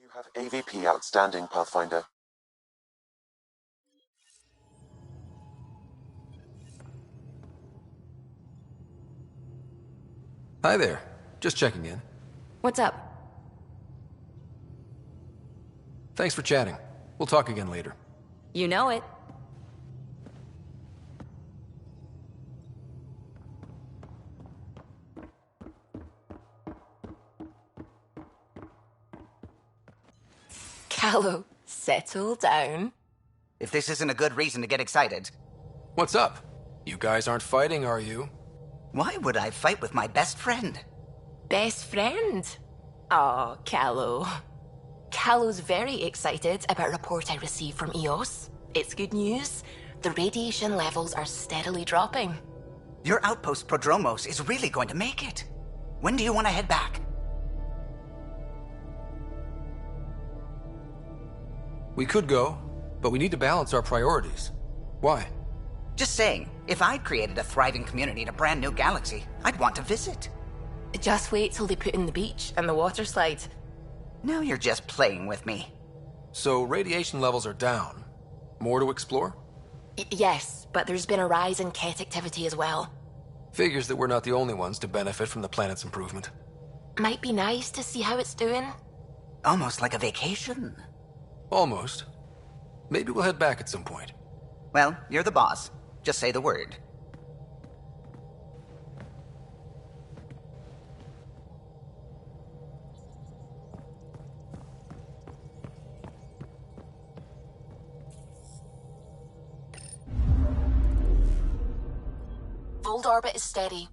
You have AVP outstanding, Pathfinder. Hi there. Just checking in. What's up? Thanks for chatting. We'll talk again later. You know it. Callow, settle down. If this isn't a good reason to get excited. What's up? You guys aren't fighting, are you? Why would I fight with my best friend? Best friend? Aw, Callow. Callow's very excited about a report I received from EOS. It's good news. The radiation levels are steadily dropping. Your outpost Prodromos is really going to make it. When do you want to head back? We could go, but we need to balance our priorities. Why? Just saying, if I'd created a thriving community in a brand new galaxy, I'd want to visit. Just wait till they put in the beach and the water slide. Now you're just playing with me. So radiation levels are down. More to explore? Yes, but there's been a rise in Ket activity as well. Figures that we're not the only ones to benefit from the planet's improvement. Might be nice to see how it's doing. Almost like a vacation. Almost. Maybe we'll head back at some point. Well, you're the boss. Just say the word. Vold orbit is steady.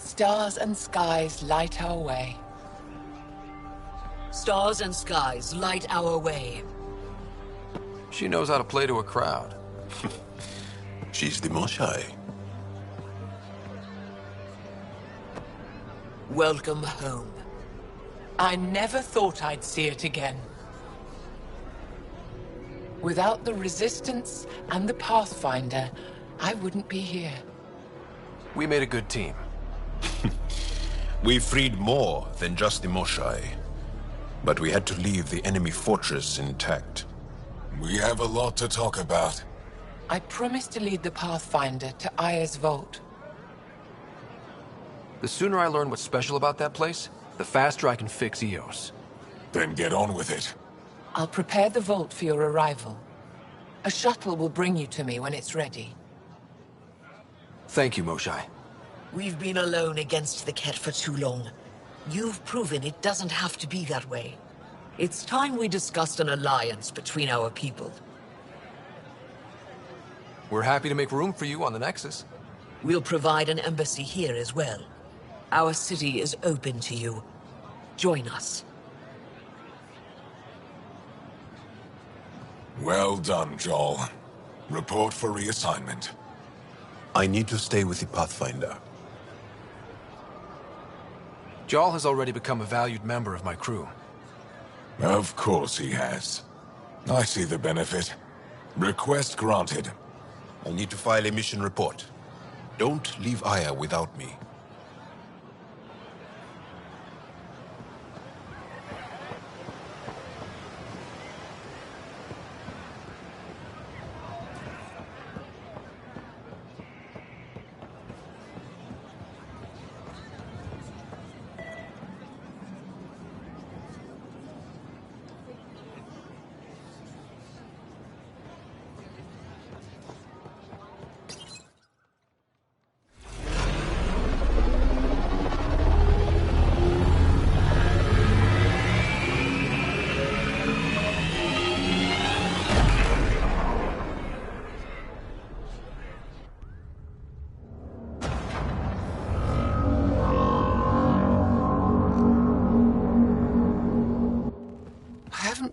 Stars and skies light our way. Stars and skies light our way. She knows how to play to a crowd. She's the Moshai. Welcome home. I never thought I'd see it again. Without the Resistance and the Pathfinder, I wouldn't be here. We made a good team. We freed more than just the Moshai. But we had to leave the enemy fortress intact. We have a lot to talk about. I promised to lead the Pathfinder to Aya's vault. The sooner I learn what's special about that place, the faster I can fix Eos. Then get on with it. I'll prepare the vault for your arrival. A shuttle will bring you to me when it's ready. Thank you, Moshai. We've been alone against the Ket for too long. You've proven it doesn't have to be that way. It's time we discussed an alliance between our people. We're happy to make room for you on the Nexus. We'll provide an embassy here as well. Our city is open to you. Join us. Well done, Joel. Report for reassignment. I need to stay with the Pathfinder. Jarl has already become a valued member of my crew. Of course he has. I see the benefit. Request granted. I'll need to file a mission report. Don't leave Aya without me.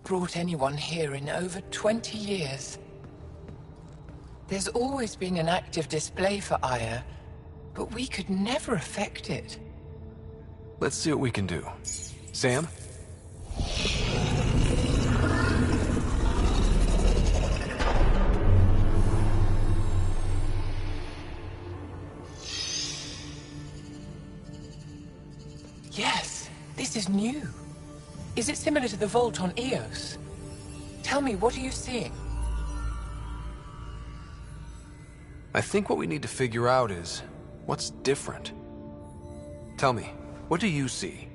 Brought anyone here in over 20 years. There's always been an active display for Aya, but we could never affect it. Let's see what we can do. Sam? Yes, this is new. Is it similar to the vault on Eos? Tell me, what are you seeing? I think what we need to figure out is what's different. Tell me, what do you see?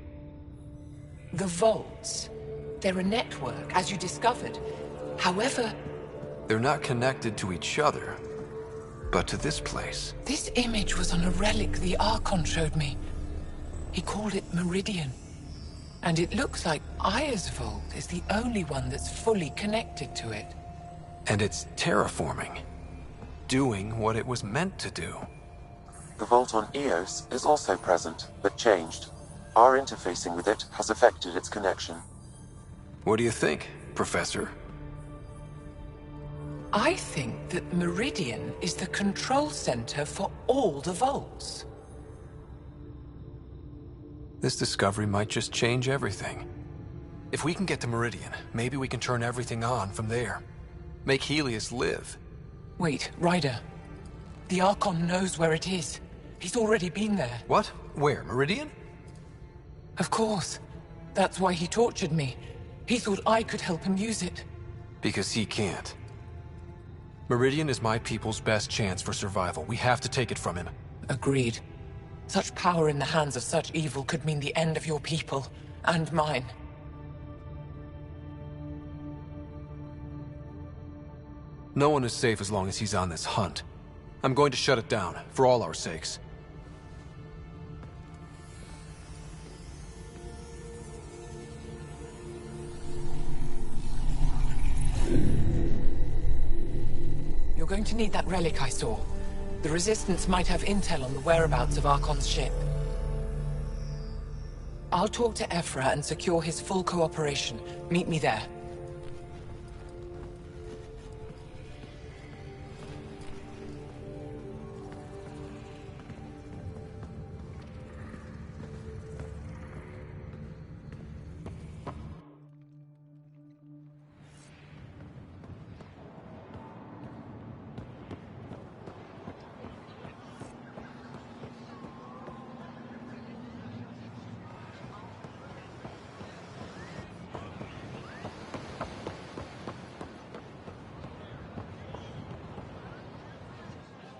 The vaults. They're a network, as you discovered. However... They're not connected to each other, but to this place. This image was on a relic the Archon showed me. He called it Meridian. And it looks like Aya's vault is the only one that's fully connected to it. And it's terraforming. Doing what it was meant to do. The vault on Eos is also present, but changed. Our interfacing with it has affected its connection. What do you think, Professor? I think that Meridian is the control center for all the vaults. This discovery might just change everything. If we can get to Meridian, maybe we can turn everything on from there. Make Helios live. Wait, Ryder. The Archon knows where it is. He's already been there. What? Where? Meridian? Of course. That's why he tortured me. He thought I could help him use it. Because he can't. Meridian is my people's best chance for survival. We have to take it from him. Agreed. Such power in the hands of such evil could mean the end of your people, and mine. No one is safe as long as he's on this hunt. I'm going to shut it down, for all our sakes. You're going to need that relic I saw. The Resistance might have intel on the whereabouts of Archon's ship. I'll talk to Ephra and secure his full cooperation. Meet me there.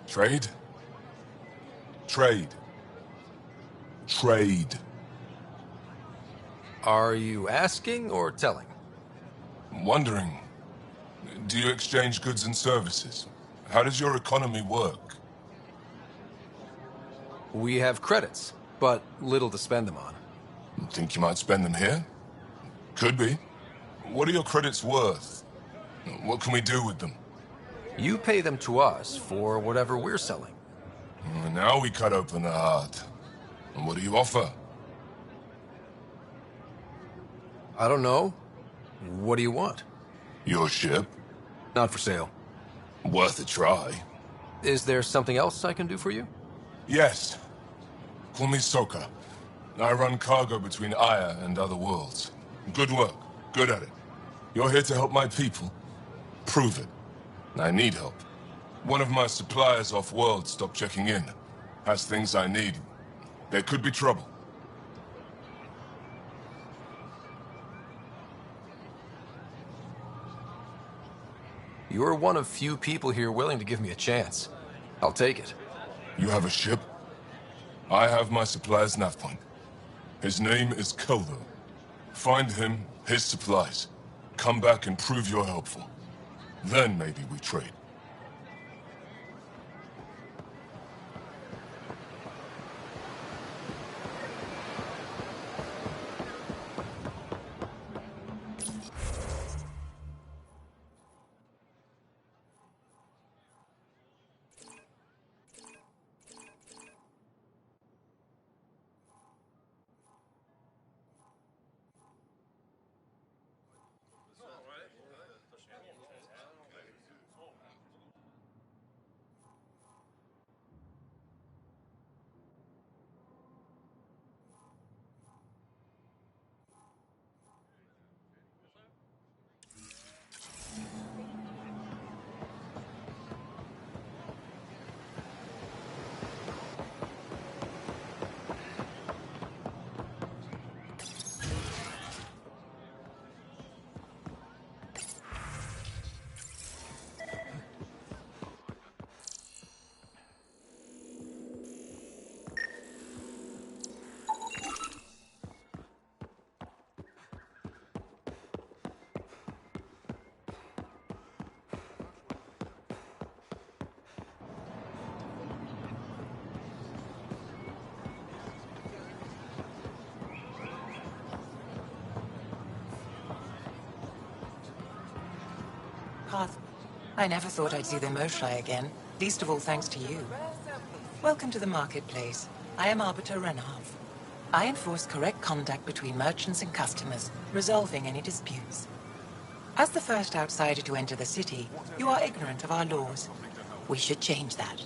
Trade? Trade. Trade. Are you asking or telling? Wondering, do you exchange goods and services? How does your economy work? We have credits, but little to spend them on. Think you might spend them here? Could be. What are your credits worth? What can we do with them? You pay them to us for whatever we're selling. Now we cut open the heart. And what do you offer? I don't know. What do you want? Your ship? Not for sale. Worth a try. Is there something else I can do for you? Yes. Call me Soka. I run cargo between Aya and other worlds. Good work. Good at it. You're here to help my people. Prove it. I need help. One of my suppliers off-world stopped checking in. Has things I need. There could be trouble. You're one of few people here willing to give me a chance. I'll take it. You have a ship? I have my supplier's nav point. His name is Keldo. Find him, his supplies. Come back and prove you're helpful. Then maybe we trade. Path. I never thought I'd see the Moshae again, least of all thanks to you. Welcome to the marketplace. I am Arbiter Renav. I enforce correct conduct between merchants and customers, resolving any disputes. As the first outsider to enter the city, you are ignorant of our laws. We should change that.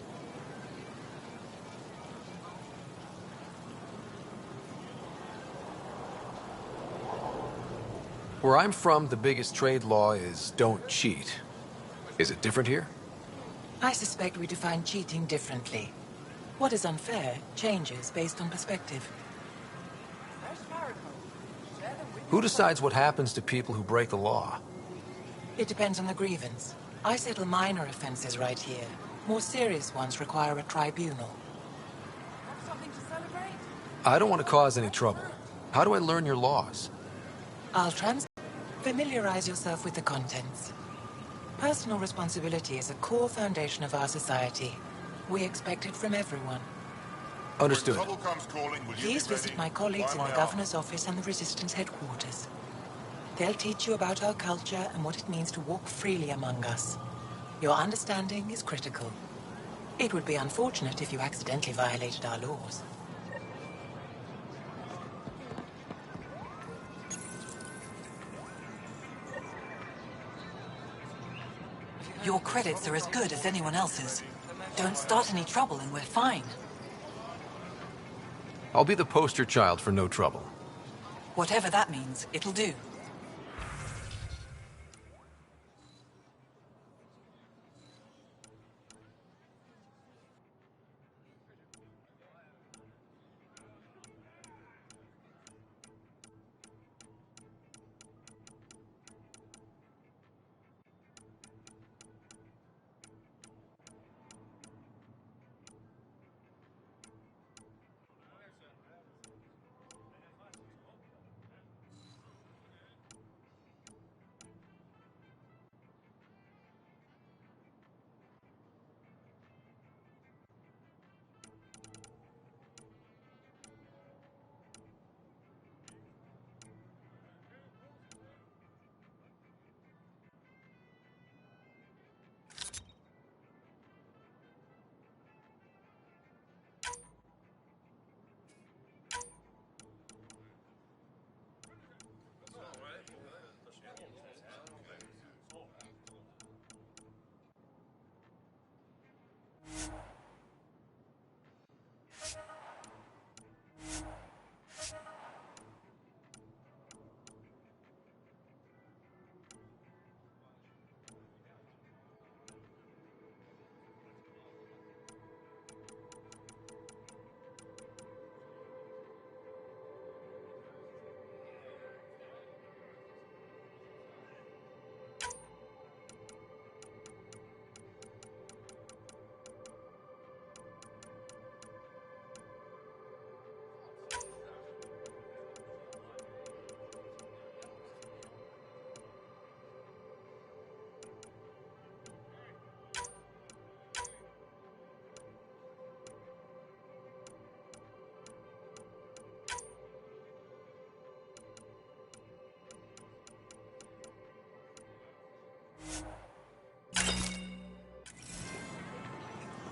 Where I'm from, the biggest trade law is don't cheat. Is it different here? I suspect we define cheating differently. What is unfair changes based on perspective. Who decides what happens to people who break the law? It depends on the grievance. I settle minor offenses right here. More serious ones require a tribunal. I don't want to cause any trouble. How do I learn your laws? I'll familiarize yourself with the contents. Personal responsibility is a core foundation of our society. We expect it from everyone. Understood. Please visit my colleagues in the Governor's office and the Resistance headquarters. They'll teach you about our culture and what it means to walk freely among us. Your understanding is critical. It would be unfortunate if you accidentally violated our laws. Your credits are as good as anyone else's. Don't start any trouble and we're fine. I'll be the poster child for no trouble. Whatever that means, it'll do.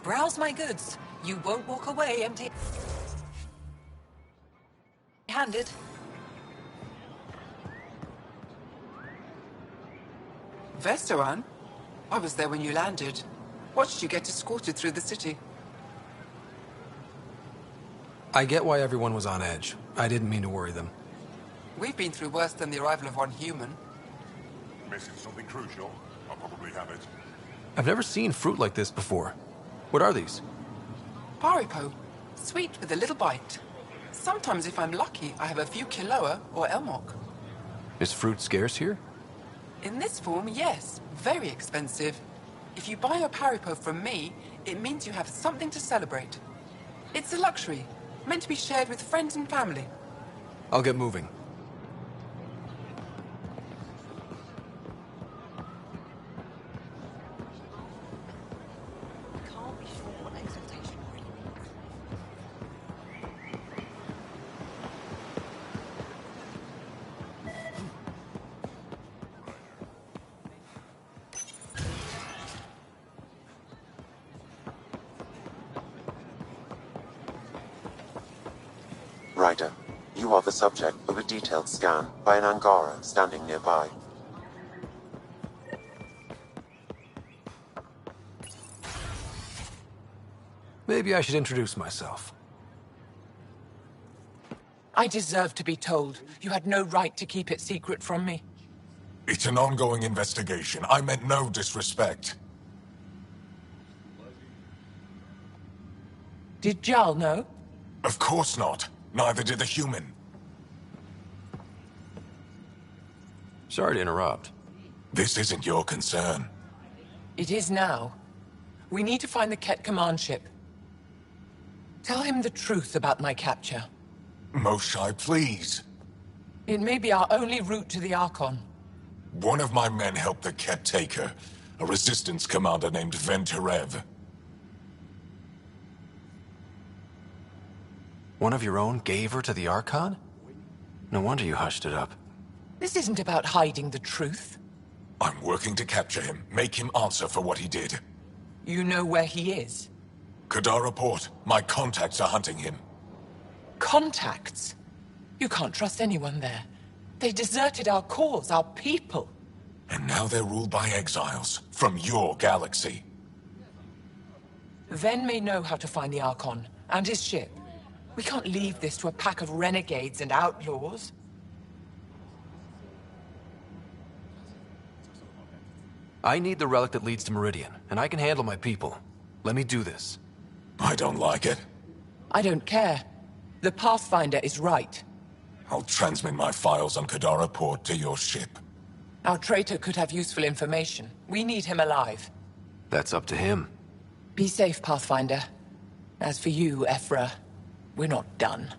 Browse my goods. You won't walk away empty-handed. Vestaran? I was there when you landed. Watched you get escorted through the city. I get why everyone was on edge. I didn't mean to worry them. We've been through worse than the arrival of one human. Missing something crucial? I'll probably have it. I've never seen fruit like this before. What are these? Paripo. Sweet with a little bite. Sometimes if I'm lucky, I have a few Kiloa or Elmok. Is fruit scarce here? In this form, yes. Very expensive. If you buy a Paripo from me, it means you have something to celebrate. It's a luxury, meant to be shared with friends and family. I'll get moving. Ryder, you are the subject of a detailed scan by an Angara standing nearby. Maybe I should introduce myself. I deserve to be told. You had no right to keep it secret from me. It's an ongoing investigation. I meant no disrespect. Did Jal know? Of course not. Neither did the human. Sorry to interrupt. This isn't your concern. It is now. We need to find the Ket command ship. Tell him the truth about my capture. Moshae, please. It may be our only route to the Archon. One of my men helped the Ket take her. A resistance commander named Venterev. One of your own gave her to the Archon? No wonder you hushed it up. This isn't about hiding the truth. I'm working to capture him, make him answer for what he did. You know where he is? Kadara Port. My contacts are hunting him. Contacts? You can't trust anyone there. They deserted our cause, our people. And now they're ruled by exiles from your galaxy. Ven may know how to find the Archon, and his ship. We can't leave this to a pack of renegades and outlaws. I need the relic that leads to Meridian, and I can handle my people. Let me do this. I don't like it. I don't care. The Pathfinder is right. I'll transmit my files on Kadara Port to your ship. Our traitor could have useful information. We need him alive. That's up to him. Be safe, Pathfinder. As for you, Ephra, we're not done.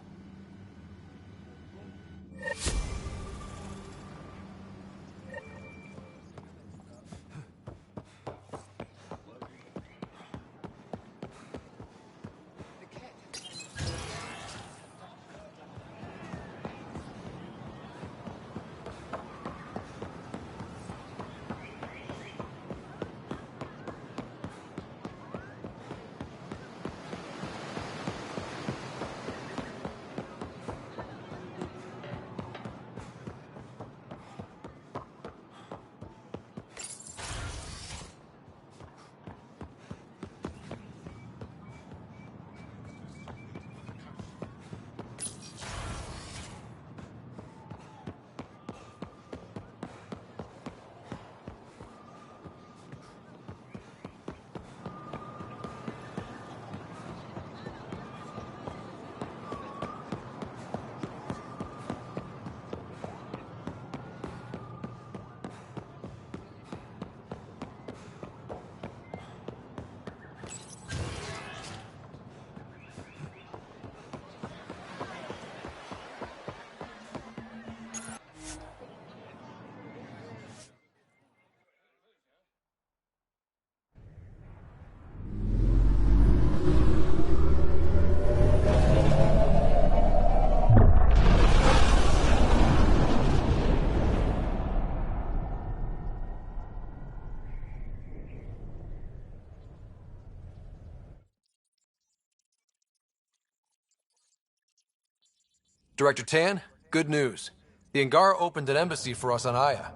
Director Tan, good news. The Angara opened an embassy for us on Aya.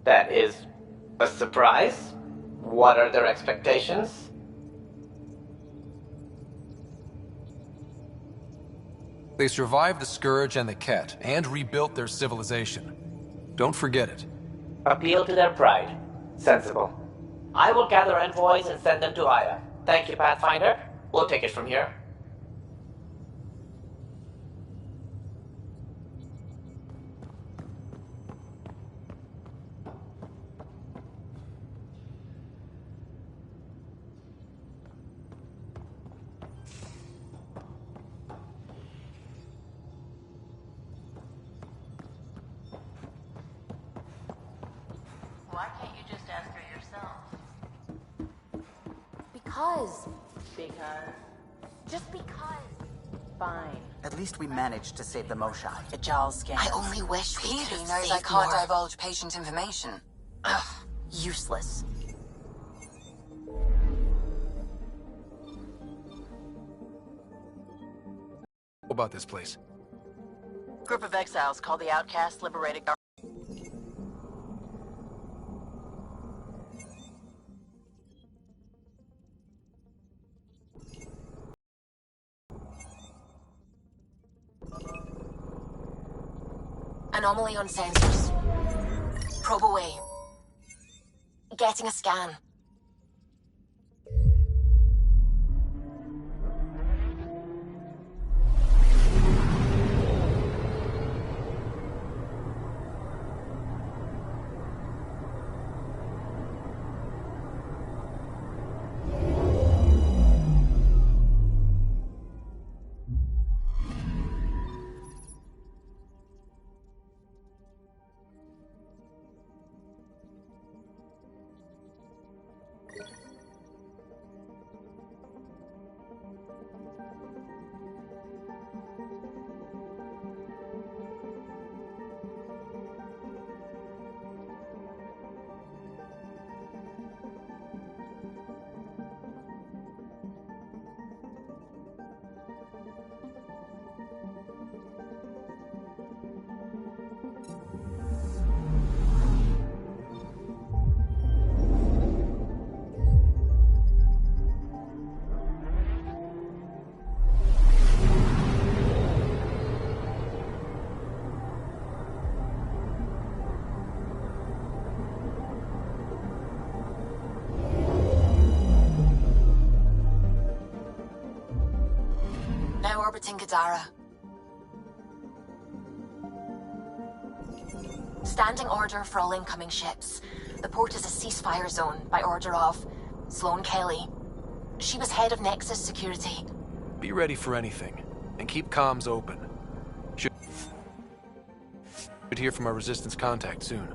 That is a surprise? What are their expectations? They survived the Scourge and the Ket, and rebuilt their civilization. Don't forget it. Appeal to their pride. Sensible. I will gather envoys and send them to Aya. Thank you, Pathfinder. We'll take it from here. Why can't you just ask her yourself? Because. Just because. Fine. At least we managed to save the Moshai. The Jarl scans. I only wish we Petey could have knows saved I can't more. divulge patient information. Ugh, useless. What about this place? Group of exiles called the Outcasts liberated. Anomaly on sensors. Probe away. Getting a scan. orbiting Gadara. Standing order for all incoming ships. The port is a ceasefire zone by order of Sloane Kelly. She was head of Nexus Security. Be ready for anything, and keep comms open. Should hear from our Resistance contact soon.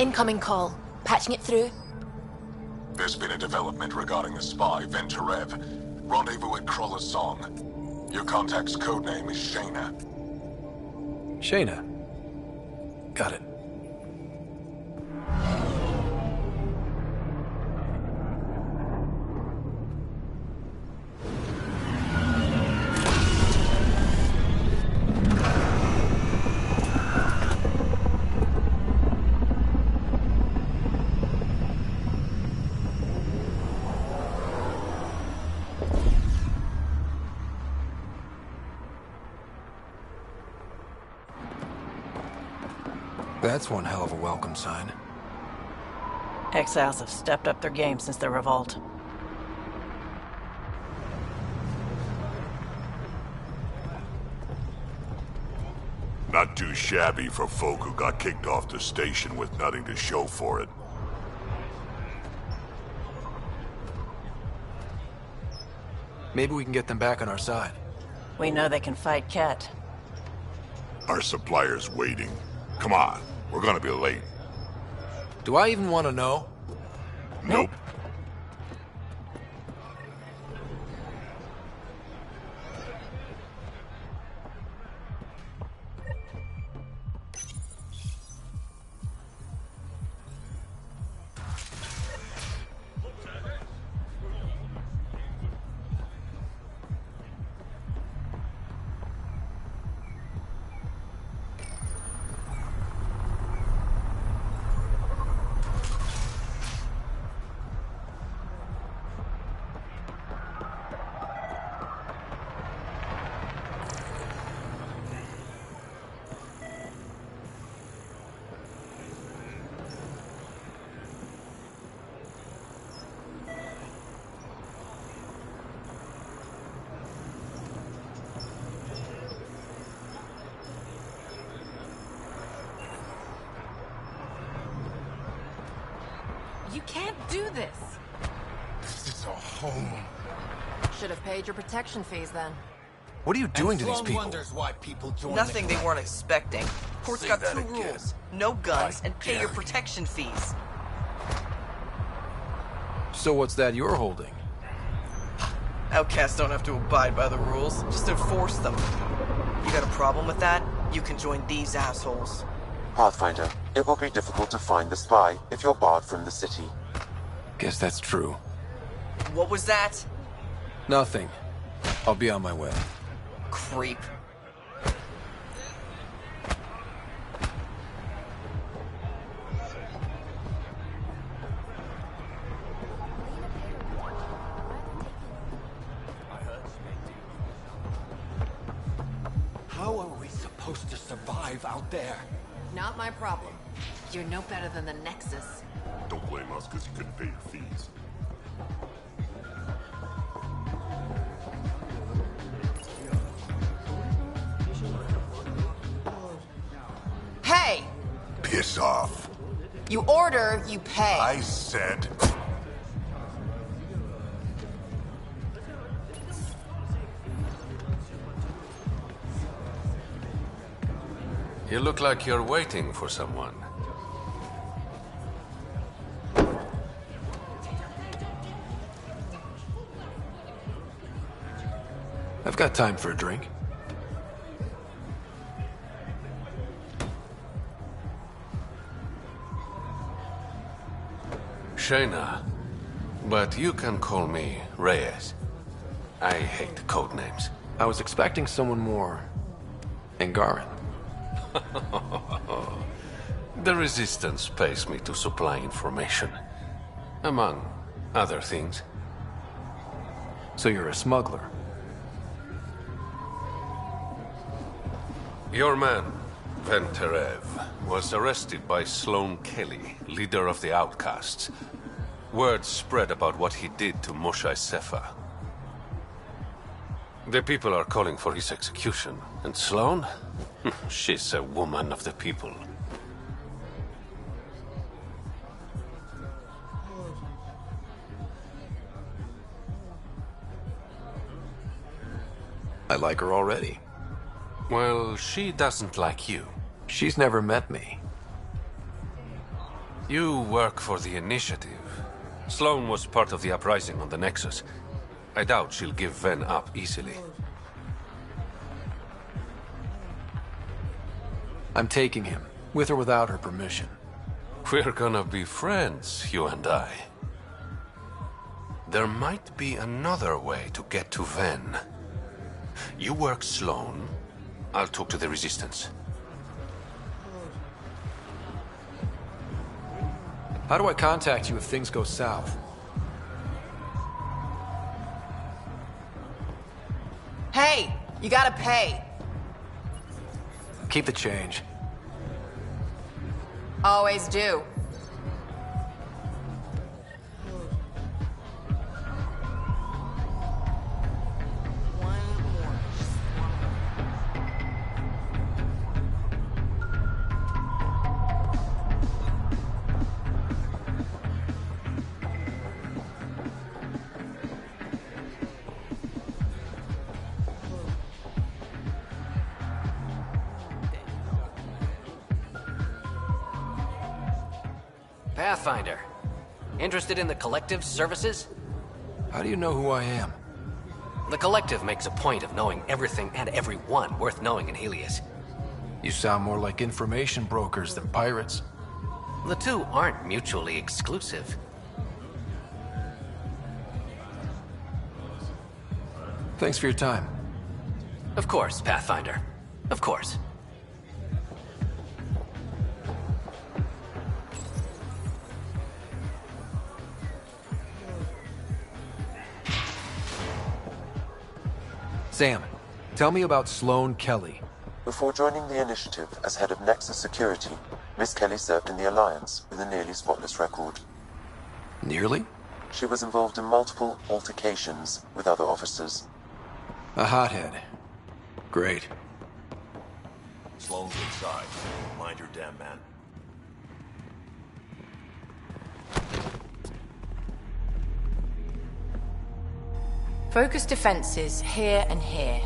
Incoming call. Patching it through. There's been a development regarding the spy, Venturev. Rendezvous at Kroller's Song. Your contact's codename is Shayna. Shayna. Got it. That's one hell of a welcome sign. Exiles have stepped up their game since the revolt. Not too shabby for folk who got kicked off the station with nothing to show for it. Maybe we can get them back on our side. We know they can fight Ket. Our supplier's waiting. Come on, we're gonna be late. Do I even want to know? Nope. You can't do this. This is our home. Should have paid your protection fees then. What are you doing to these Sloane people? wonders why people join Nothing the they weren't expecting. Port's Say got that two again. rules. No guns and pay your dare protection fees. So what's that you're holding? Outcasts don't have to abide by the rules, just enforce them. You got a problem with that? You can join these assholes. Pathfinder, it will be difficult to find the spy if you're barred from the city. Guess that's true. What was that? Nothing. I'll be on my way. Creep. How are we supposed to survive out there? Not my problem. You're no better than the Nexus. Don't blame us because you couldn't pay your fees. Hey! Piss off. You order, you pay. I said... You look like you're waiting for someone. I've got time for a drink. Shayna, but you can call me Reyes. I hate code names. I was expecting someone more... Angaran. The Resistance pays me to supply information. Among other things. So you're a smuggler? Your man, Ven Terev, was arrested by Sloane Kelly, leader of the Outcasts. Word spread about what he did to Moshae Sefa. The people are calling for his execution. And Sloane? She's a woman of the people. I like her already. Well, she doesn't like you. She's never met me. You work for the Initiative. Sloane was part of the uprising on the Nexus. I doubt she'll give Ven up easily. I'm taking him, with or without her permission. We're gonna be friends, you and I. There might be another way to get to Ven. You work Sloane. I'll talk to the Resistance. How do I contact you if things go south? Hey, you gotta pay. Keep the change. Always do. Pathfinder. Interested in the Collective's services? How do you know who I am? The Collective makes a point of knowing everything and everyone worth knowing in Helios. You sound more like information brokers than pirates. The two aren't mutually exclusive. Thanks for your time. Of course, Pathfinder. Of course. Sam, tell me about Sloane Kelly. Before joining the Initiative as head of Nexus Security, Miss Kelly served in the Alliance with a nearly spotless record. Nearly? She was involved in multiple altercations with other officers. A hothead. Great. Sloane's inside. Mind your damn man. Focus defenses here and here.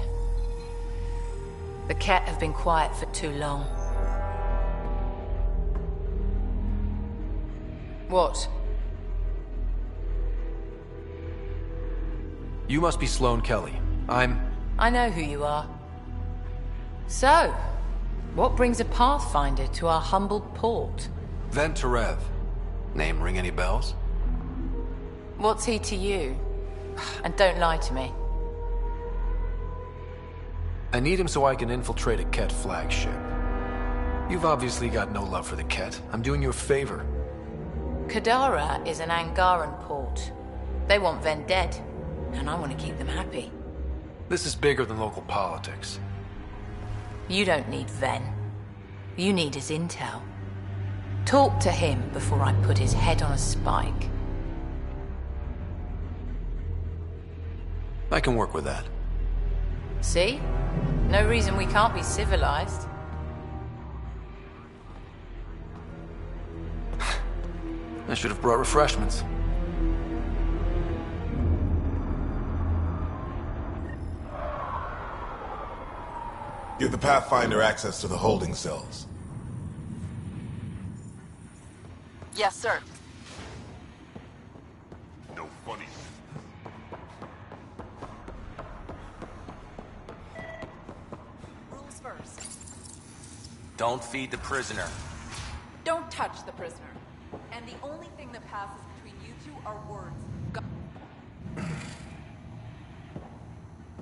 The Ket have been quiet for too long. What? You must be Sloane Kelly. I know who you are. So, what brings a Pathfinder to our humble port? Ven Terev. Name ring any bells? What's he to you? And don't lie to me. I need him so I can infiltrate a Ket flagship. You've obviously got no love for the Ket. I'm doing you a favor. Kadara is an Angaran port. They want Ven dead, and I want to keep them happy. This is bigger than local politics. You don't need Ven. You need his intel. Talk to him before I put his head on a spike. I can work with that. See? No reason we can't be civilized. I should have brought refreshments. Give the Pathfinder access to the holding cells. Yes, sir. No funny. Rules first. Don't feed the prisoner. Don't touch the prisoner. And the only thing that passes between you two are words.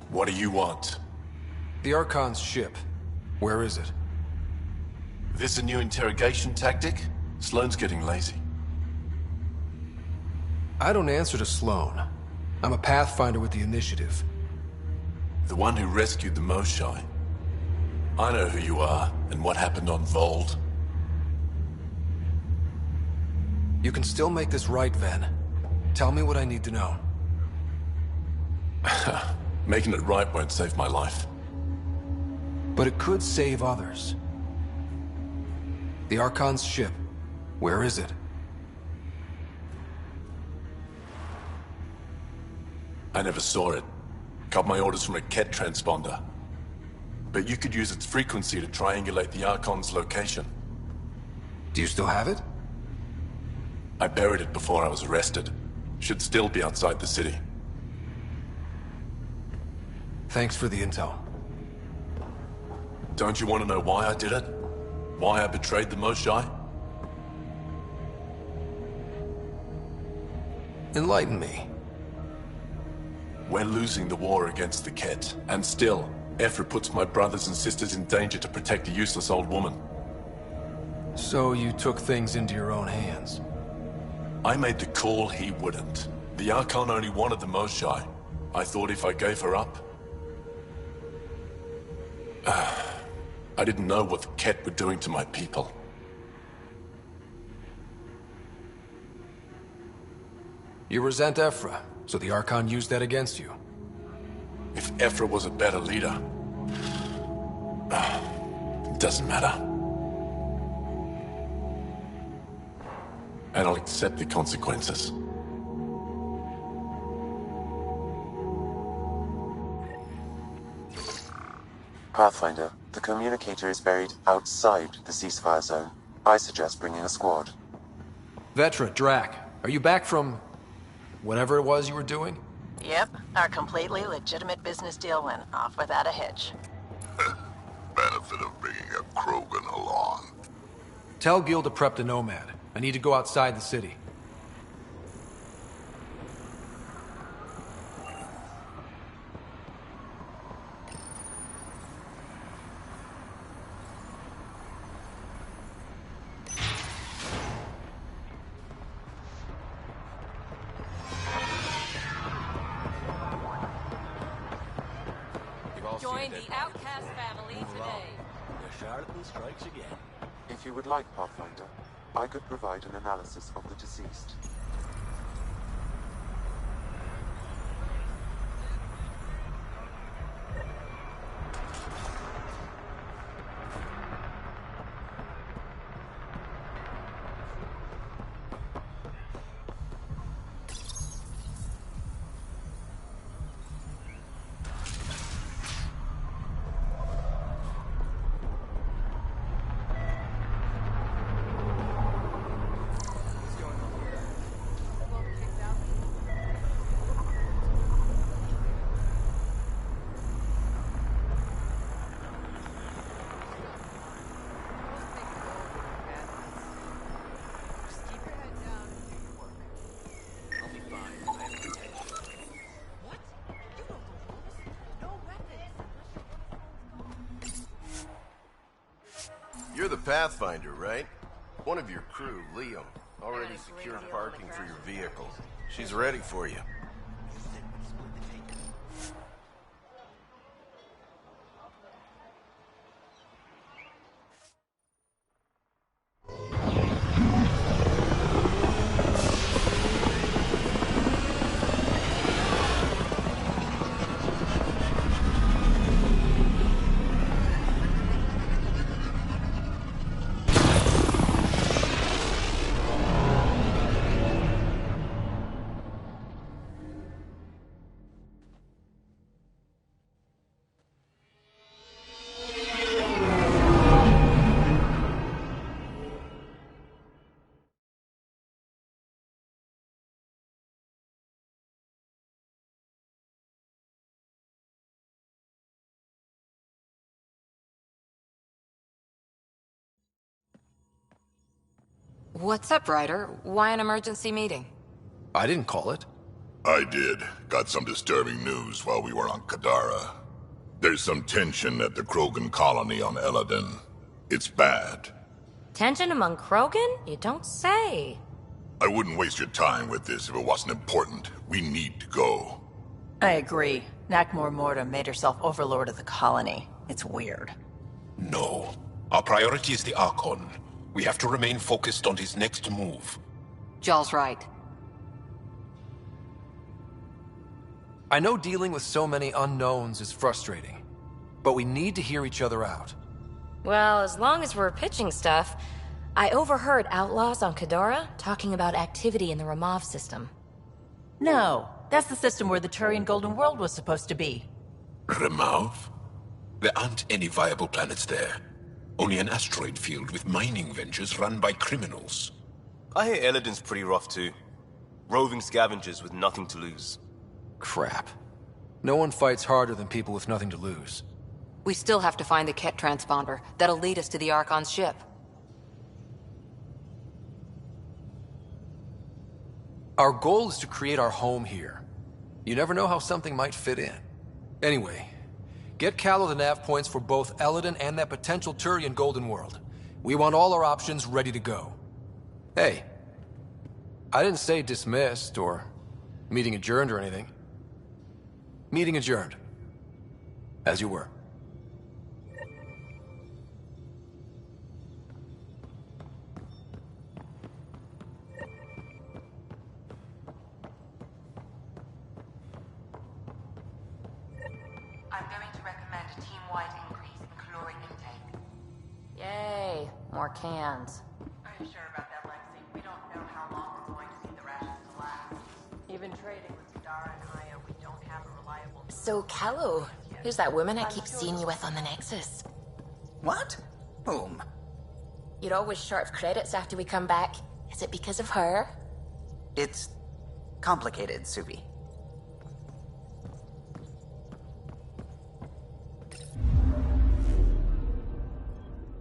What do you want? The Archon's ship. Where is it? This a new interrogation tactic? Sloane's getting lazy. I don't answer to Sloane. I'm a Pathfinder with the Initiative. The one who rescued the Moshae. I know who you are, and what happened on Vold. You can still make this right, Ven. Tell me what I need to know. Making it right won't save my life. But it could save others. The Archon's ship. Where is it? I never saw it. Got my orders from a Ket transponder. But you could use its frequency to triangulate the Archon's location. Do you still have it? I buried it before I was arrested. Should still be outside the city. Thanks for the intel. Don't you want to know why I did it? Why I betrayed the Moshae? Enlighten me. We're losing the war against the Ket, and still, Ephra puts my brothers and sisters in danger to protect a useless old woman. So you took things into your own hands? I made the call he wouldn't. The Archon only wanted the Moshae. I thought if I gave her up... I didn't know what the Ket were doing to my people. You resent Ephra, so the Archon used that against you. If Ephra was a better leader... it doesn't matter. And I'll accept the consequences. Pathfinder, the communicator is buried outside the ceasefire zone. I suggest bringing a squad. Vetra, Drac, are you back from... whatever it was you were doing? Yep, our completely legitimate business deal went off without a hitch. Benefit of bringing a Krogan along. Tell Gil to prep the Nomad. I need to go outside the city. Join the Outcast family today. The charlatan strikes again. If you would like, Pathfinder, I could provide an analysis of the deceased. You're the Pathfinder, right? One of your crew, Liam, already secured parking for your vehicle. She's ready for you. What's up, Ryder? Why an emergency meeting? I didn't call it. I did. Got some disturbing news while we were on Kadara. There's some tension at the Krogan colony on Eladin. It's bad. Tension among Krogan? You don't say. I wouldn't waste your time with this if it wasn't important. We need to go. I agree. Nakmor Morta made herself overlord of the colony. It's weird. No. Our priority is the Archon. We have to remain focused on his next move. Jaal's right. I know dealing with so many unknowns is frustrating, but we need to hear each other out. Well, as long as we're pitching stuff, I overheard outlaws on Kadara talking about activity in the Ramov system. No, that's the system where the Turian Golden World was supposed to be. Ramov? There aren't any viable planets there. Only an asteroid field with mining ventures run by criminals. I hear Elodin's pretty rough too. Roving scavengers with nothing to lose. Crap. No one fights harder than people with nothing to lose. We still have to find the Ket transponder. That'll lead us to the Archon's ship. Our goal is to create our home here. You never know how something might fit in. Anyway, get Callow the nav points for both Elodin and that potential Turian Golden World. We want all our options ready to go. Hey, I didn't say dismissed or meeting adjourned or anything. Meeting adjourned. As you were. I'm going to recommend a team-wide increase in caloric intake. Yay, more cans. Are you sure about that, Lexi? We don't know how long we're going to need the rations to last. Even trading with Kadara and Aya, we don't have a reliable... So, Callow, who's that woman I keep seeing you with on the Nexus? What? Whom? You're always short of credits after we come back. Is it because of her? It's complicated, Subi.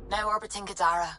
Now orbiting Kadara.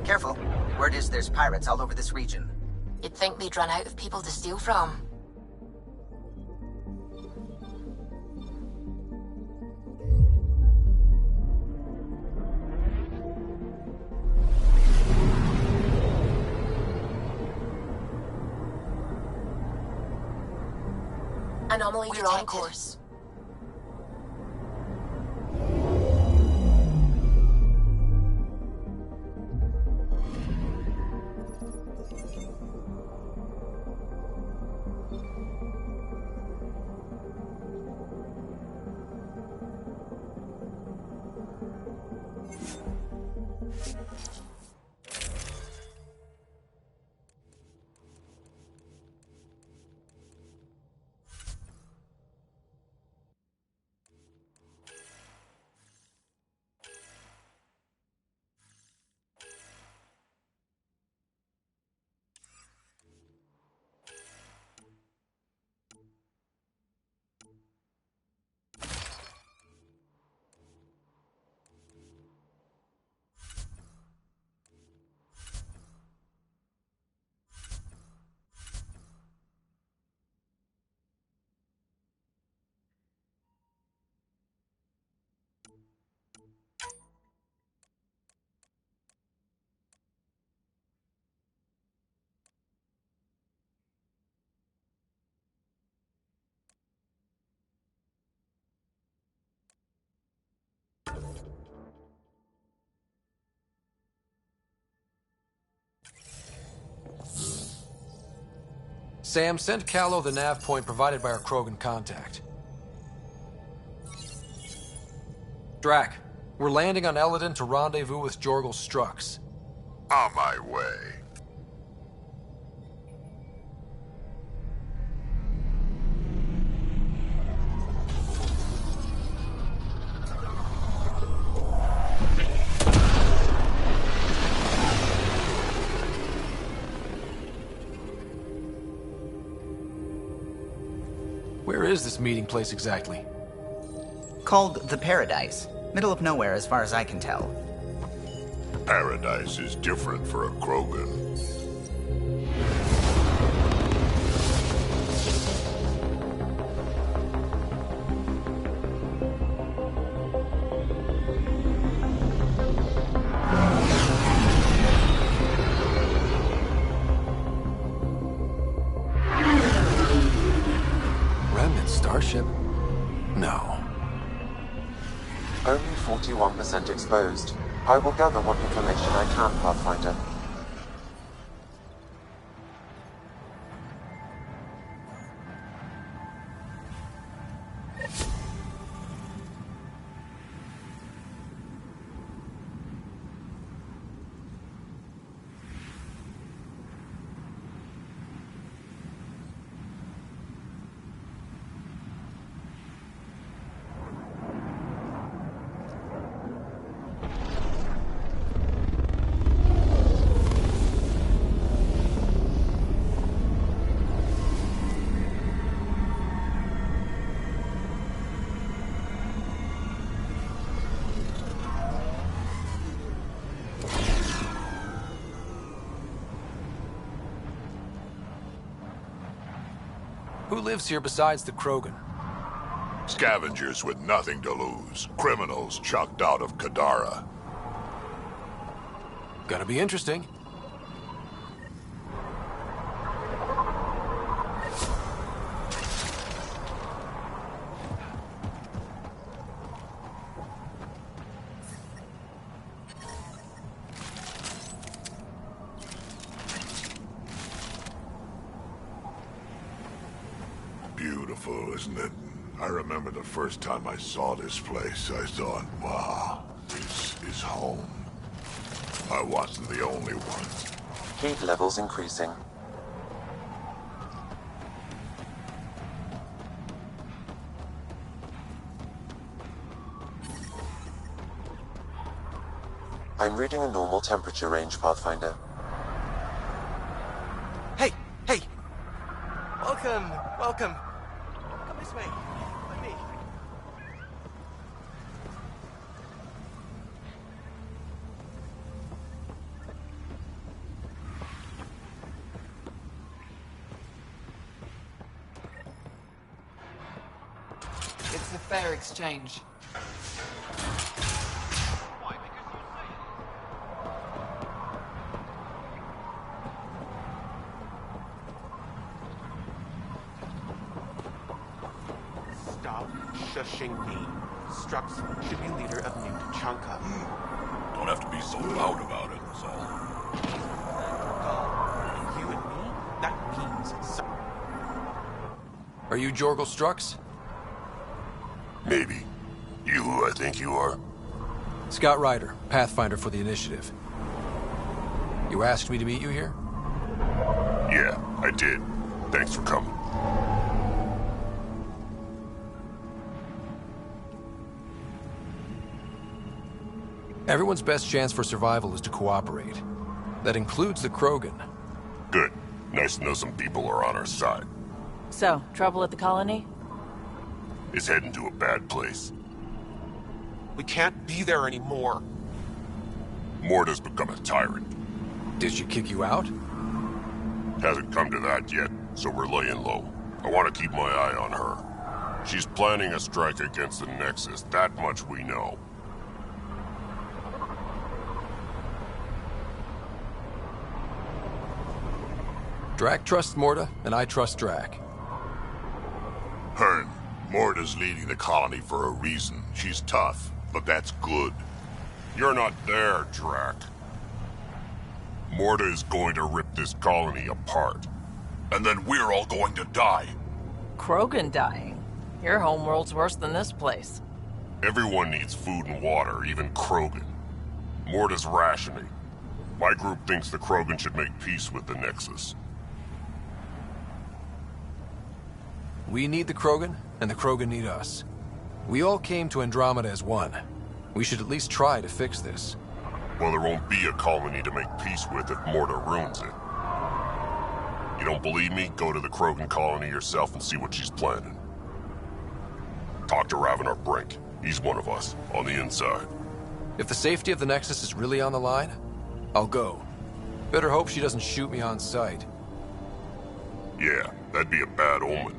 Careful. Word is there's pirates all over this region. You'd think they'd run out of people to steal from. Anomaly detected. We're on course. Sam, send Callow the nav point provided by our Krogan contact. Drac, we're landing on Eladin to rendezvous with Jorgal Strux. On my way. Where is this meeting place exactly? Called the Paradise. Middle of nowhere as far as I can tell. Paradise is different for a Krogan. Remnant starship? No. Only 41% exposed. I will gather what information I can, Pathfinder. Who lives here besides the Krogan? Scavengers with nothing to lose. Criminals chucked out of Kadara. Gonna be interesting. Beautiful, isn't it? I remember the first time I saw this place, I thought, wow, this is home. I wasn't the only one. Heat levels increasing. I'm reading a normal temperature range, Pathfinder. Hey! Hey! Welcome! Welcome! Come this way. With me. a fair exchange. Stop shushing me. Strux should be leader of New Tuchanka. Don't have to be so loud about it, that's all. You and me? That means so. Are you Jorgal Strux? Maybe. You who I think you are? Scott Ryder, Pathfinder for the Initiative. You asked me to meet you here? Yeah, I did. Thanks for coming. Everyone's best chance for survival is to cooperate. That includes the Krogan. Good. Nice to know some people are on our side. So, trouble at the colony? It's heading to a bad place. We can't be there anymore. Morta's become a tyrant. Did she kick you out? Hasn't come to that yet, so we're laying low. I want to keep my eye on her. She's planning a strike against the Nexus, that much we know. Drack trusts Morta, and I trust Drack. Hearn, Morta's leading the colony for a reason. She's tough, but that's good. You're not there, Drack. Morta is going to rip this colony apart. And then we're all going to die. Krogan dying? Your homeworld's worse than this place. Everyone needs food and water, even Krogan. Morta's rationing. My group thinks the Krogan should make peace with the Nexus. We need the Krogan, and the Krogan need us. We all came to Andromeda as one. We should at least try to fix this. Well, there won't be a colony to make peace with if Morta ruins it. You don't believe me? Go to the Krogan colony yourself and see what she's planning. Talk to Ravenar Brink. He's one of us, on the inside. If the safety of the Nexus is really on the line, I'll go. Better hope she doesn't shoot me on sight. Yeah, that'd be a bad omen.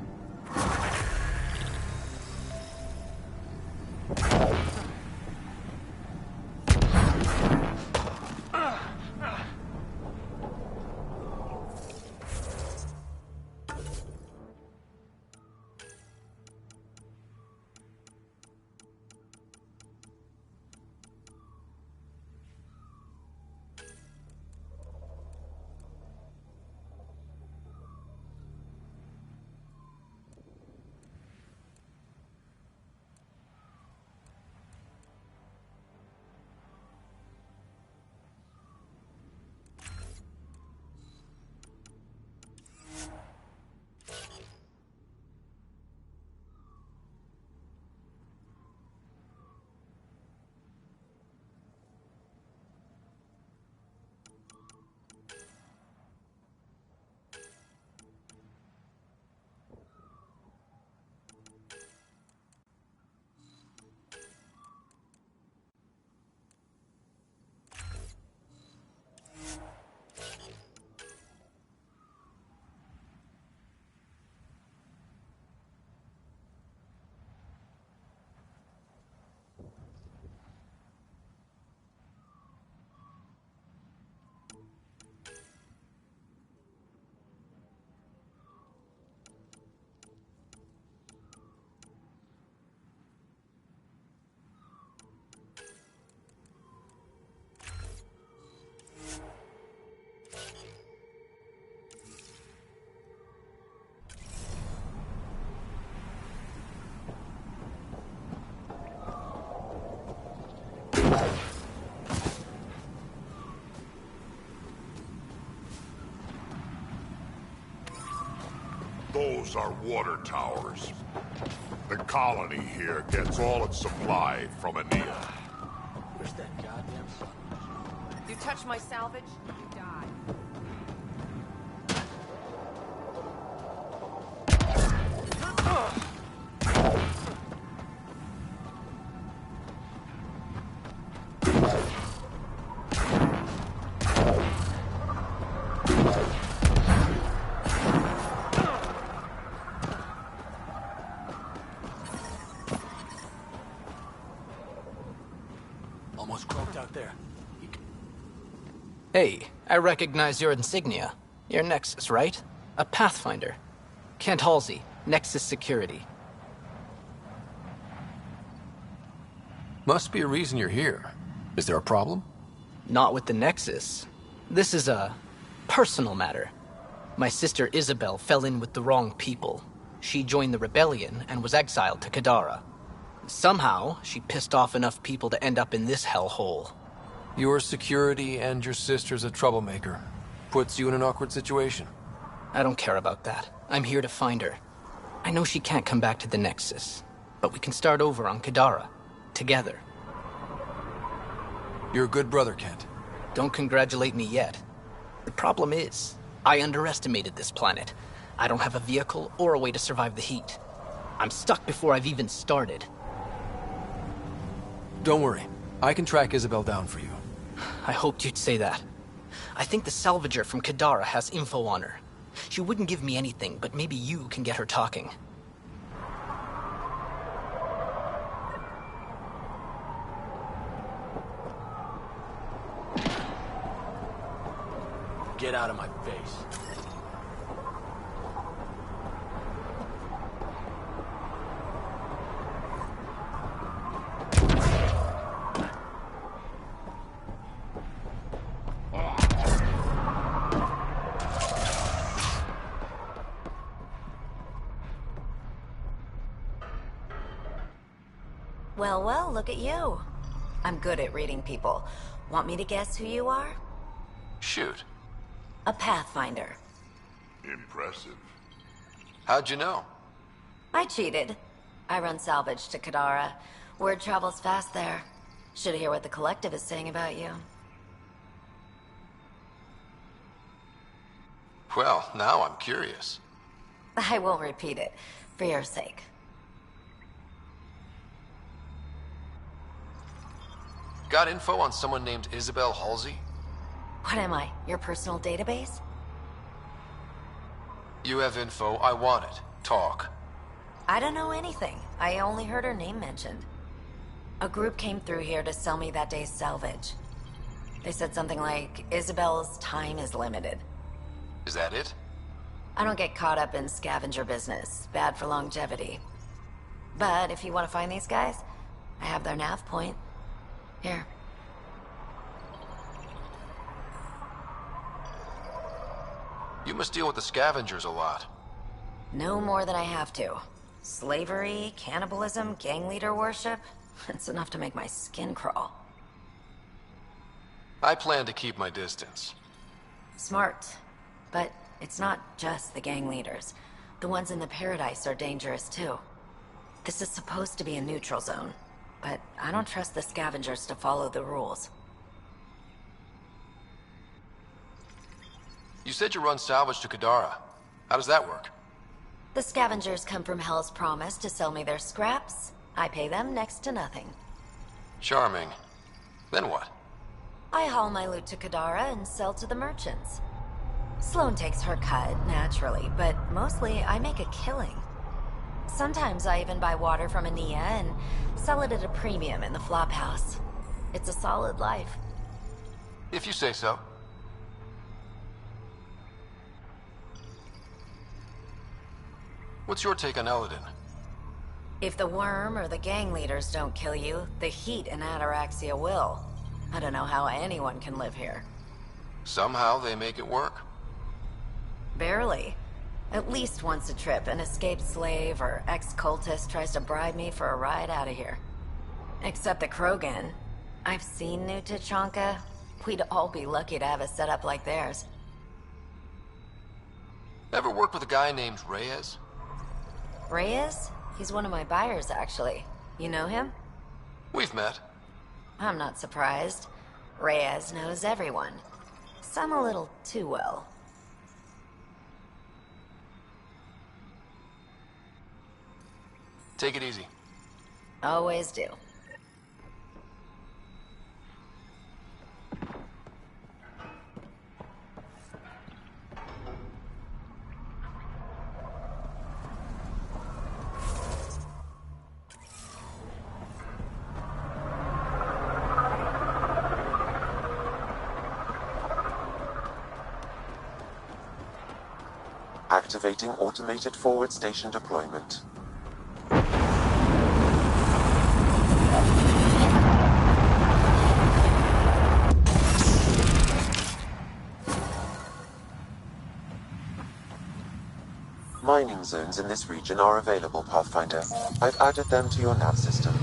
Those are water towers. The colony here gets all its supply from Anea. Where's that goddamn sun? You touch my salvage, you die. there. Hey, I recognize your insignia. You're Nexus, right? A Pathfinder. Kent Halsey, Nexus Security. Must be a reason you're here. Is there a problem? Not with the Nexus. This is a personal matter. My sister Isabel fell in with the wrong people. She joined the rebellion and was exiled to Kadara. Somehow, she pissed off enough people to end up in this hellhole. Your security and your sister's a troublemaker. Puts you in an awkward situation. I don't care about that. I'm here to find her. I know she can't come back to the Nexus, but we can start over on Kadara. Together. You're a good brother, Kent. Don't congratulate me yet. The problem is, I underestimated this planet. I don't have a vehicle or a way to survive the heat. I'm stuck before I've even started. Don't worry. I can track Isabel down for you. I hoped you'd say that. I think the salvager from Kadara has info on her. She wouldn't give me anything, but maybe you can get her talking. Get out of my face. Well, look at you. I'm good at reading people. Want me to guess who you are? Shoot. A Pathfinder. Impressive. How'd you know? I cheated. I run salvage to Kadara. Word travels fast there. Should hear what the Collective is saying about you. Well, now I'm curious. I won't repeat it, for your sake. Got info on someone named Isabel Halsey? What am I, your personal database? You have info, I want it. Talk. I don't know anything. I only heard her name mentioned. A group came through here to sell me that day's salvage. They said something like, Isabel's time is limited. Is that it? I don't get caught up in scavenger business. Bad for longevity. But if you want to find these guys, I have their nav point. Here. You must deal with the scavengers a lot. No more than I have to. Slavery, cannibalism, gang leader worship. It's enough to make my skin crawl. I plan to keep my distance. Smart. But it's not just the gang leaders. The ones in the Paradise are dangerous too. This is supposed to be a neutral zone, but I don't trust the scavengers to follow the rules. You said you run salvage to Kadara. How does that work? The scavengers come from Hell's Promise to sell me their scraps. I pay them next to nothing. Charming. Then what? I haul my loot to Kadara and sell to the merchants. Sloane takes her cut, naturally, but mostly I make a killing. Sometimes I even buy water from Ania and sell it at a premium in the flop house. It's a solid life. If you say so. What's your take on Eladin? If the worm or the gang leaders don't kill you, the heat in Ataraxia will. I don't know how anyone can live here. Somehow they make it work. Barely. At least once a trip, an escaped slave or ex-cultist tries to bribe me for a ride out of here. Except the Krogan. I've seen New Tuchanka. We'd all be lucky to have a setup like theirs. Ever worked with a guy named Reyes? Reyes? He's one of my buyers, actually. You know him? We've met. I'm not surprised. Reyes knows everyone. Some a little too well. Take it easy. Always do. Activating automated forward station deployment. Mining zones in this region are available, Pathfinder. I've added them to your nav system.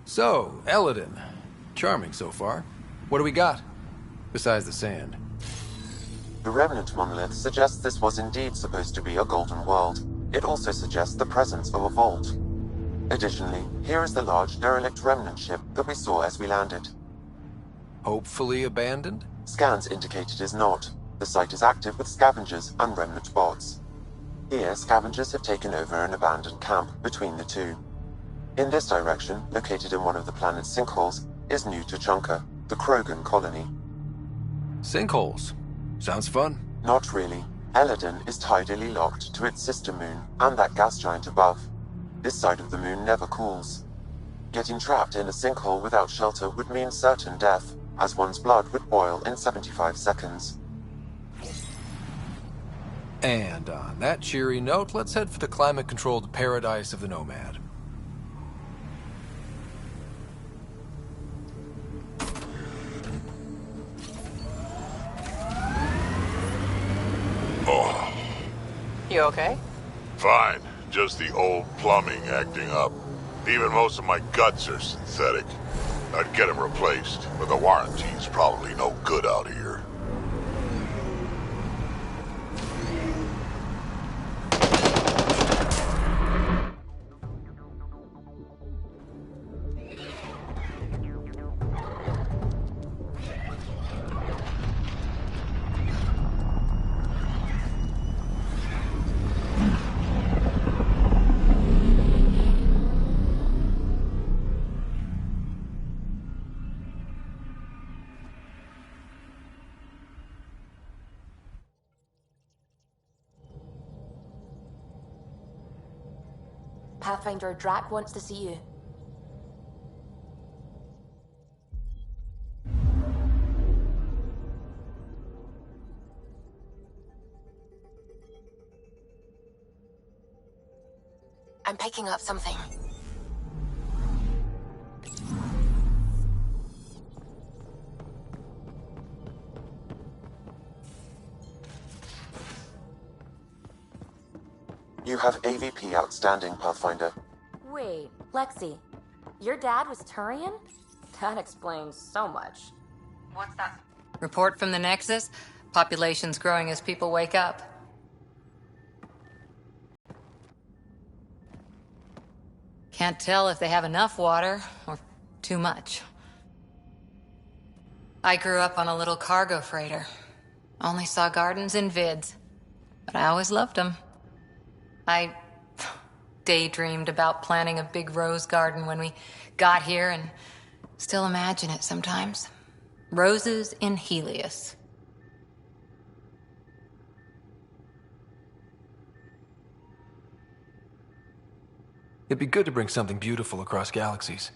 So, Eladin. Charming so far. What do we got? Besides the sand. The Remnant monolith suggests this was indeed supposed to be a golden world. It also suggests the presence of a vault. Additionally, here is the large derelict Remnant ship that we saw as we landed. Hopefully abandoned? Scans indicate it is not. The site is active with scavengers and Remnant bots. Here, scavengers have taken over an abandoned camp between the two. In this direction, located in one of the planet's sinkholes, is New Tuchanka, the Krogan colony. Sinkholes? Sounds fun. Not really. Eladin is tidally locked to its sister moon and that gas giant above. This side of the moon never cools. Getting trapped in a sinkhole without shelter would mean certain death, as one's blood would boil in 75 seconds. And on that cheery note, let's head for the climate-controlled paradise of the Nomad. Oh. You okay? Fine. Just the old plumbing acting up. Even most of my guts are synthetic. I'd get them replaced, but the warranty's probably no good out here. Pathfinder, Drac wants to see you. I'm picking up something. You have AVP outstanding, Pathfinder. Wait, Lexi, your dad was Turian? That explains so much. What's that? Report from the Nexus? Population's growing as people wake up. Can't tell if they have enough water or too much. I grew up on a little cargo freighter. Only saw gardens in vids, but I always loved them. I daydreamed about planting a big rose garden when we got here and still imagine it sometimes. Roses in Helios. It'd be good to bring something beautiful across galaxies.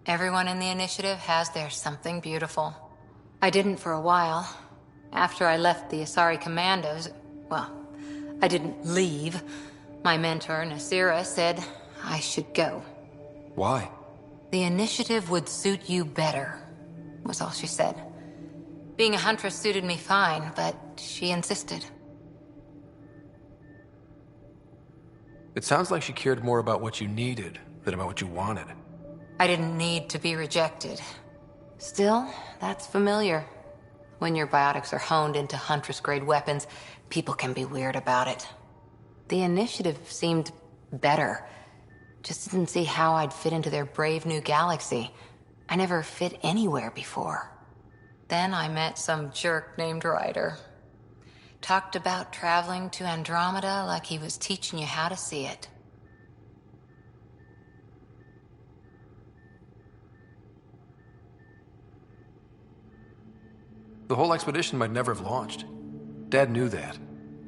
Everyone in the initiative has their something beautiful. I didn't for a while. After I left the Asari Commandos, well, I didn't leave. My mentor, Nasira, said I should go. Why? The initiative would suit you better, was all she said. Being a huntress suited me fine, but she insisted. It sounds like she cared more about what you needed than about what you wanted. I didn't need to be rejected. Still, that's familiar. When your biotics are honed into Huntress-grade weapons, people can be weird about it. The initiative seemed better. Just didn't see how I'd fit into their brave new galaxy. I never fit anywhere before. Then I met some jerk named Ryder. Talked about traveling to Andromeda like he was teaching you how to see it. The whole expedition might never have launched. Dad knew that.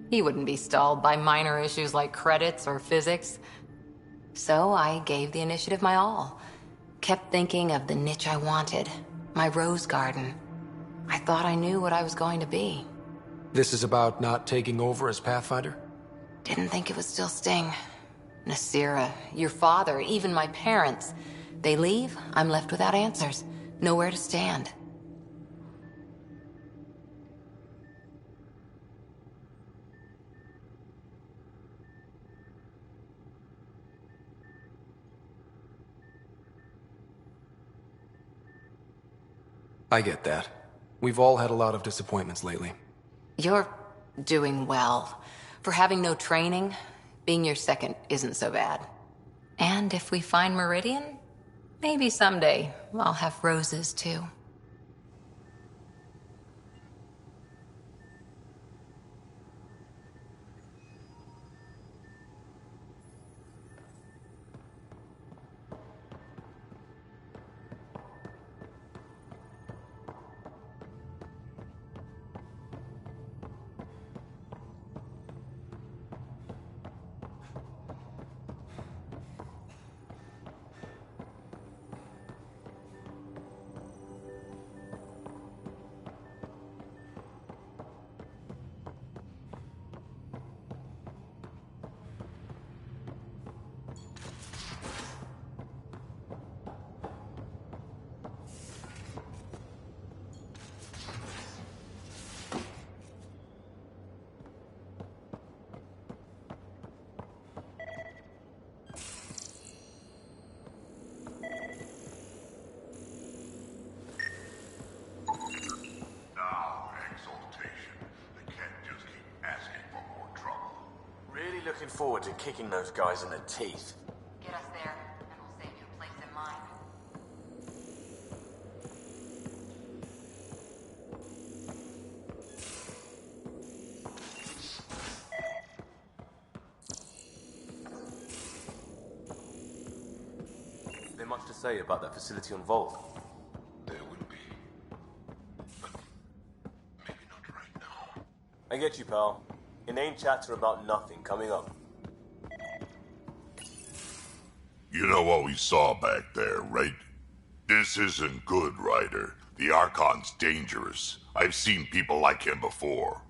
He wouldn't be stalled by minor issues like credits or physics. So I gave the initiative my all. Kept thinking of the niche I wanted. My rose garden. I thought I knew what I was going to be. This is about not taking over as Pathfinder? Didn't think it would still sting. Nasira, your father, even my parents. They leave, I'm left without answers. Nowhere to stand. I get that. We've all had a lot of disappointments lately. You're doing well. For having no training, being your second isn't so bad. And if we find Meridian, maybe someday I'll have roses too. Looking forward to kicking those guys in the teeth. Get us there, and we'll save you a place in mine. Is there much to say about that facility on Volt? There will be. But maybe not right now. I get you, pal. Inane chatter about nothing coming up. You know what we saw back there, right? This isn't good, Ryder. The Archon's dangerous. I've seen people like him before.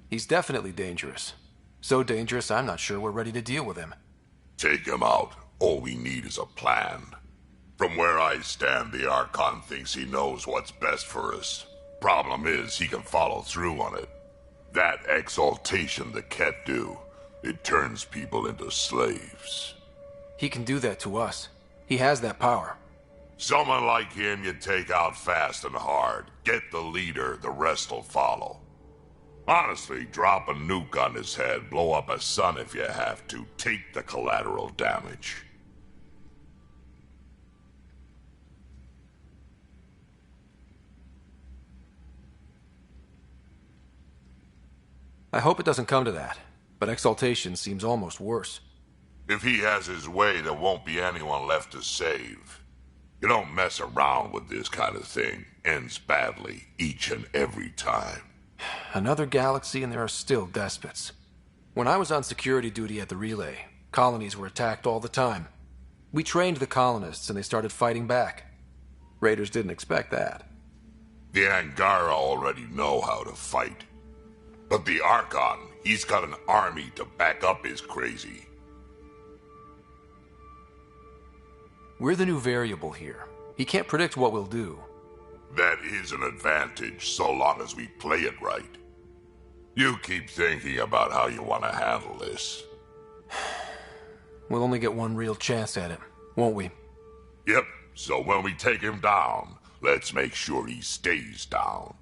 He's definitely dangerous. So dangerous, I'm not sure we're ready to deal with him. Take him out. All we need is a plan. From where I stand, the Archon thinks he knows what's best for us. Problem is, he can follow through on it. That exaltation the Ket do, it turns people into slaves. He can do that to us. He has that power. Someone like him you take out fast and hard. Get the leader, the rest will follow. Honestly, drop a nuke on his head, blow up a sun if you have to. Take the collateral damage. I hope it doesn't come to that, but exaltation seems almost worse. If he has his way, there won't be anyone left to save. You don't mess around with this kind of thing. Ends badly, each and every time. Another galaxy and there are still despots. When I was on security duty at the Relay, colonies were attacked all the time. We trained the colonists and they started fighting back. Raiders didn't expect that. The Angara already know how to fight. But the Archon, he's got an army to back up his crazy. We're the new variable here. He can't predict what we'll do. That is an advantage, so long as we play it right. You keep thinking about how you want to handle this. We'll only get one real chance at it, won't we? Yep, so when we take him down, let's make sure he stays down.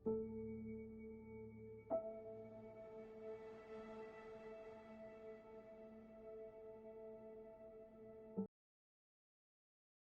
you.